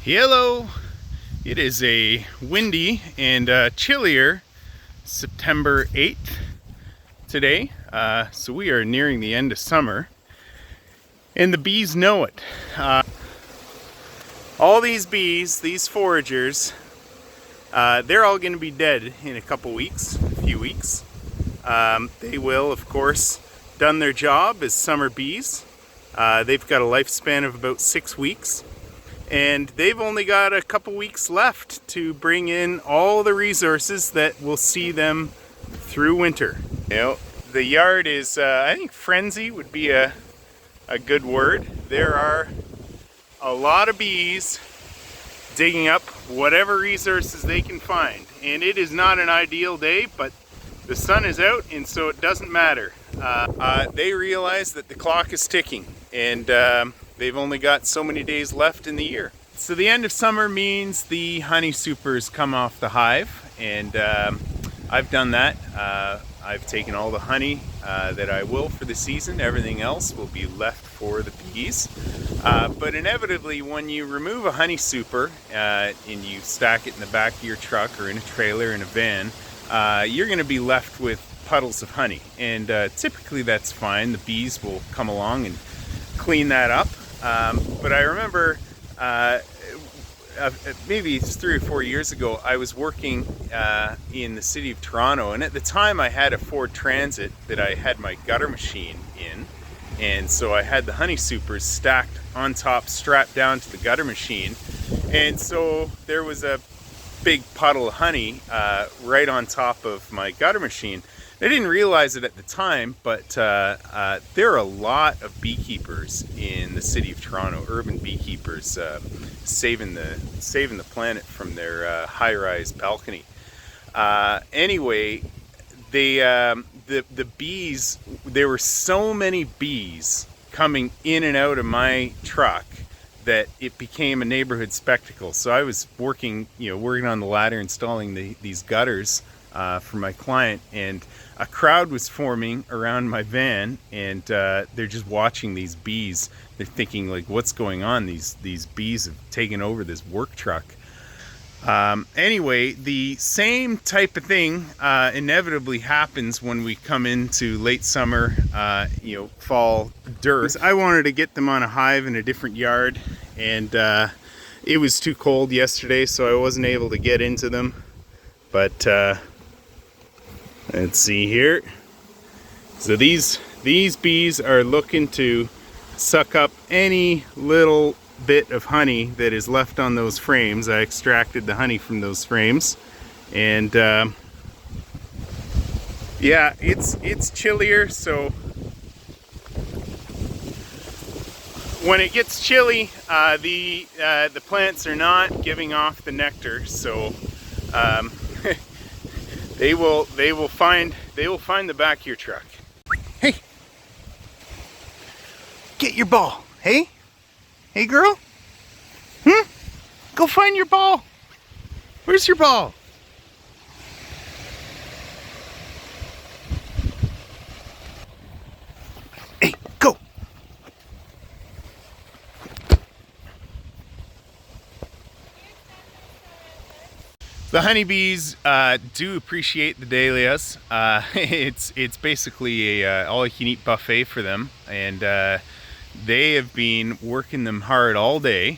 Hello! It is a windy and chillier September 8th today. So we are nearing the end of summer and the bees know it. All these bees, these foragers, they're all going to be dead in a couple weeks, a few weeks. They will, of course, done their job as summer bees. They've got a lifespan of about 6 weeks. And they've only got a couple weeks left to bring in all the resources that will see them through winter. You know, the yard is, I think frenzy would be a good word. There are a lot of bees digging up whatever resources they can find. And it is not an ideal day, but the sun is out and so it doesn't matter. They realize that the clock is ticking and they've only got so many days left in the year. So the end of summer means the honey supers come off the hive, and I've done that. I've taken all the honey that I will for the season. Everything else will be left for the bees. But inevitably, when you remove a honey super and you stack it in the back of your truck or in a trailer, in a van, you're going to be left with puddles of honey. And typically that's fine. The bees will come along and clean that up. But I remember maybe it's 3 or 4 years ago, I was working in the city of Toronto, and at the time I had a Ford Transit that I had my gutter machine in, and so I had the honey supers stacked on top, strapped down to the gutter machine, and so there was a big puddle of honey right on top of my gutter machine. I didn't realize it at the time, but there are a lot of beekeepers in the city of Toronto, urban beekeepers, saving the planet from their high-rise balcony. Anyway, the bees, there were so many bees coming in and out of my truck that it became a neighborhood spectacle. So I was working on the ladder, installing these gutters for my client, and a crowd was forming around my van, and they're just watching these bees. They're thinking, like, what's going on? These bees have taken over this work truck. Anyway, the same type of thing inevitably happens when we come into late summer, fall dearth. I wanted to get them on a hive in a different yard, and it was too cold yesterday, so I wasn't able to get into them. But let's see here. So these bees are looking to suck up any little bit of honey that is left on those frames. I extracted the honey from those frames, and yeah, it's chillier, so when it gets chilly, the plants are not giving off the nectar, so they will find the back of your truck. Hey, get your ball. Hey girl, go find your ball. Where's your ball? Hey, go. The honeybees do appreciate the dahlias. It's basically a all-you-can-eat buffet for them, and they have been working them hard all day.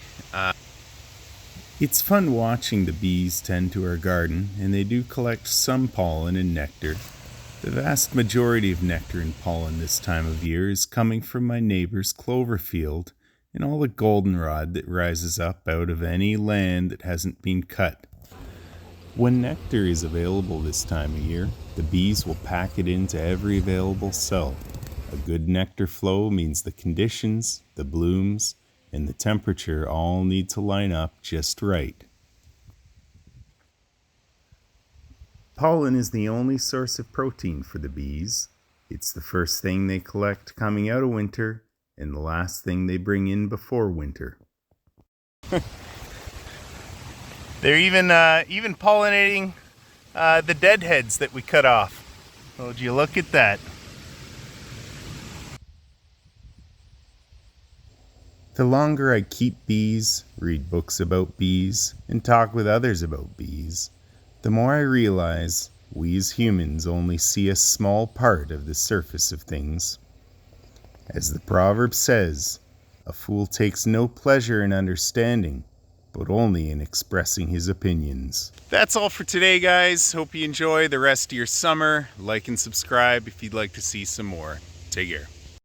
It's fun watching the bees tend to our garden, and they do collect some pollen and nectar. The vast majority of nectar and pollen this time of year is coming from my neighbor's clover field and all the goldenrod that rises up out of any land that hasn't been cut. When nectar is available this time of year, the bees will pack it into every available cell. A good nectar flow means the conditions, the blooms, and the temperature all need to line up just right. Pollen is the only source of protein for the bees. It's the first thing they collect coming out of winter, and the last thing they bring in before winter. They're even pollinating the deadheads that we cut off. Would you look at that? The longer I keep bees, read books about bees, and talk with others about bees, the more I realize we as humans only see a small part of the surface of things. As the proverb says, a fool takes no pleasure in understanding, but only in expressing his opinions. That's all for today, guys. Hope you enjoy the rest of your summer. Like and subscribe if you'd like to see some more. Take care.